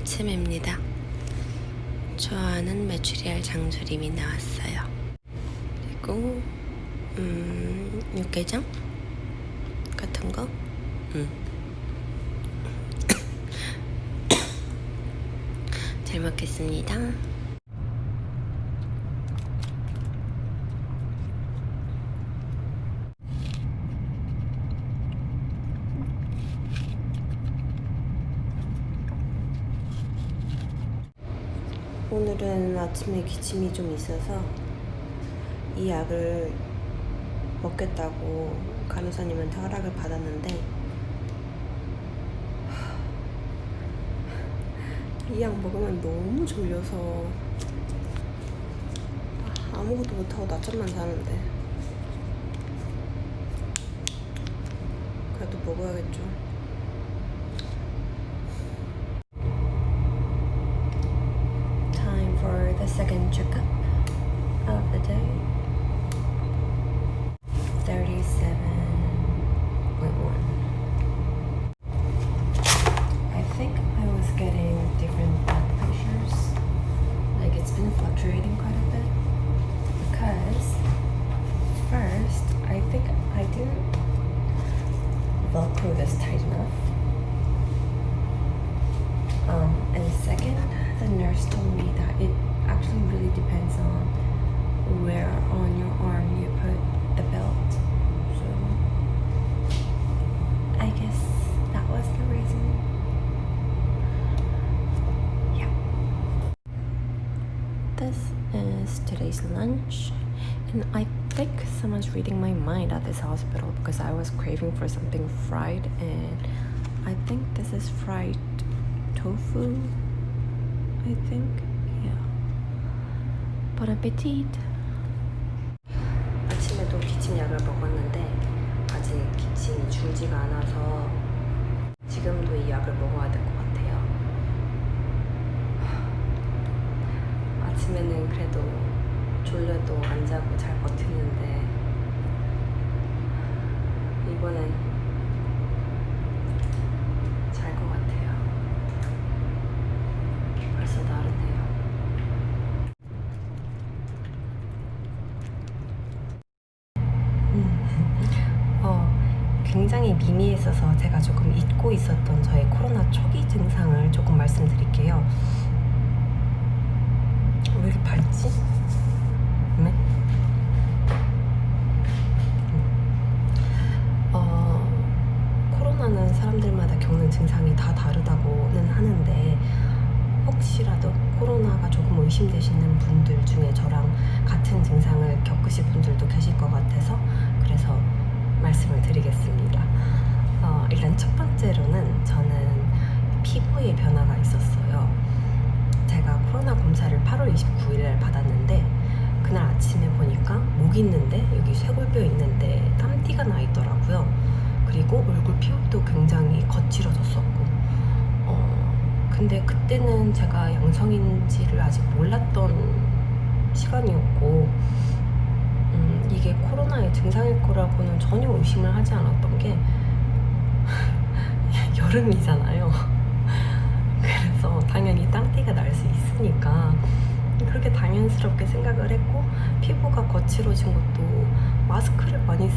아침입니다. 좋아하는 메추리알 장조림이 나왔어요. 그리고 육개장 같은 거. 잘 먹겠습니다. 오늘은 아침에 기침이 좀 있어서 이 약을 먹겠다고 간호사님한테 허락을 받았는데 이 약 먹으면 너무 졸려서 아무것도 못하고 낮잠만 자는데 그래도 먹어야겠죠. Time for the second checkup of the day. 37.1. I think I was getting different blood pressures. Like it's been fluctuating quite a bit. Because first, I think I didn't Velcro this tight enough. And second, the nurse told me that it actually really depends on where on your arm you put the belt. So I guess that was the reason. Yeah. This is today's lunch, and I think someone's reading my mind at this hospital because I was craving for something fried, and I think this is fried tofu, I think. Yeah. Bon appetit. 아침에도 기침약을 먹었는데 아직 기침이 줄지가 않아서 지금도 이 약을 먹어야 될 것 같아요. 아침에는 그래도 졸려도 안 자고 잘 버티는데 이번엔 잘 것 같아요. 벌써 나른해요. 굉장히 미미했어서 제가 조금 잊고 있었던 저의 코로나 초기 증상을 조금 말씀드릴게요. 왜 이렇게 밝지? 네? 코로나는 사람들마다 겪는 증상이 다 다르다고는 하는데 혹시라도 코로나가 조금 의심되시는 분들 중에 저랑 같은 증상을 겪으실 분들도 계실 것 같아서 그래서 말씀을 드리겠습니다. 일단 첫 번째로는 저는 피부에 변화가 있었어요. 제가 코로나 검사를 8월 29일에 받았는데 그날 아침에 보니까 목 있는데 여기 쇄골뼈 있는데 땀띠가 나 있더라고요. 그리고 얼굴 피부도 굉장히 거칠어졌었고 근데 그때는 제가 양성인지를 아직 몰랐던 시간이었고 이게 코로나의 증상일 거라고는 전혀 의심을 하지 않았던 게 여름이잖아요. 그래서 당연히 땀띠가 날 수 있으니까 그렇게 당연스럽게 생각을 했고 피부가 거칠어진 것도 마스크를 많이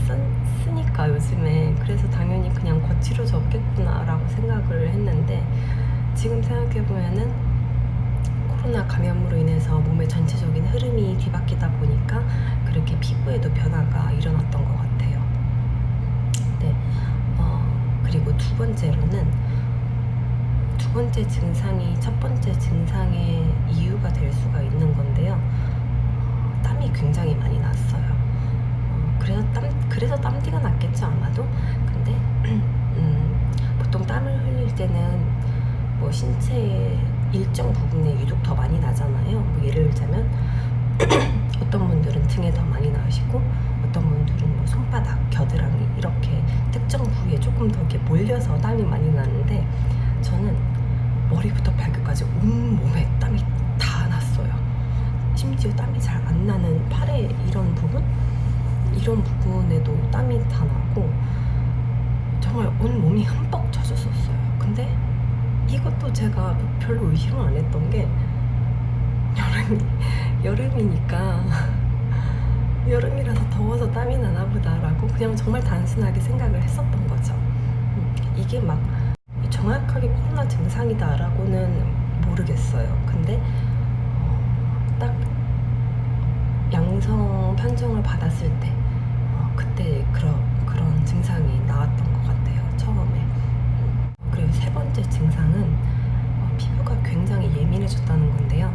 쓰니까 요즘에 그래서 당연히 그냥 거칠어졌겠구나 라고 생각을 했는데 지금 생각해보면은 코로나 감염으로 인해서 몸의 전체적인 흐름이 뒤바뀌다 보니까 그렇게 피부에도 변화가 일어났던 것 같아요. 네. 그리고 두 번째로는 두 번째 증상이 첫 번째 증상의 이유가 될 수가 있는 건데요. 땀이 굉장히 많이 났어요. 그래서 땀띠가 났겠죠 아마도. 근데 보통 땀을 흘릴 때는 뭐 신체의 일정 부분에 유독 더 많이 나잖아요. 뭐 예를 들자면 어떤 분들은 등에 더 많이 나시고 어떤 분들은 뭐 손바닥, 겨드랑이 이렇게 특정 부위에 조금 더 이렇게 몰려서 땀이 많이 나는데 저는 머리부터 발끝까지 온 몸에 땀이 다 났어요. 심지어 땀이 잘 안 나는 팔에 이런 부분에도 땀이 다 나고 정말 온 몸이 흠뻑 젖었었어요. 근데 이것도 그때도 제가 별로 의심을 안 했던 게 여름이니까 여름이라서 더워서 땀이 나나 보다라고 그냥 정말 단순하게 생각을 했었던 거죠. 이게 막 정확하게 코로나 증상이다라고는 모르겠어요. 근데 딱 양성 판정을 받았을 때 그때 그런 증상이 나왔던 것 같아요. 처음에. 그리고 세 번째 증상은 피부가 굉장히 예민해졌다는 건데요.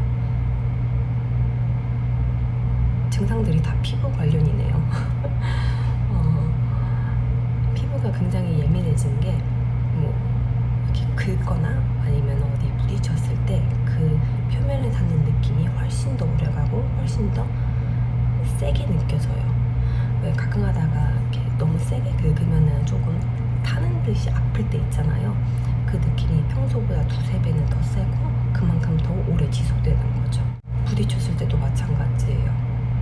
증상들이 다 피부 관련이네요. 피부가 굉장히 예민해진 게 뭐 이렇게 긁거나 아니면 어디 부딪혔을 때 그 표면에 닿는 느낌이 훨씬 더 오래가고 훨씬 더 세게 느껴져요. 왜 가끔 하다가 이렇게 너무 세게 긁으면은 조금 타는 듯이 아플 때 있잖아요. 그 느낌이 평소보다 두세 배는 더 세고 그만큼 더 오래 지속되는 거죠. 부딪혔을 때도 마찬가지예요.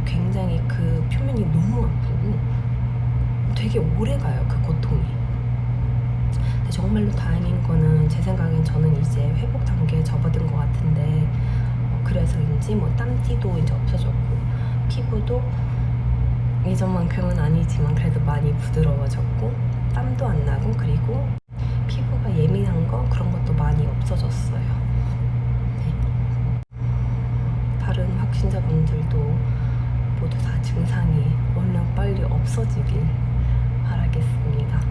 굉장히 그 표면이 너무 아프고 되게 오래 가요, 그 고통이. 근데 정말로 다행인 거는 제 생각엔 저는 이제 회복 단계에 접어든 것 같은데 그래서인지 뭐 땀띠도 이제 없어졌고 피부도 예전만큼은 아니지만 그래도 많이 부드러워졌고 땀도 안 나고 그리고 피부가 예민한 거 그런 것도 많이 없어졌어요. 네. 다른 확진자분들도 모두 다 증상이 얼른 빨리 없어지길 바라겠습니다.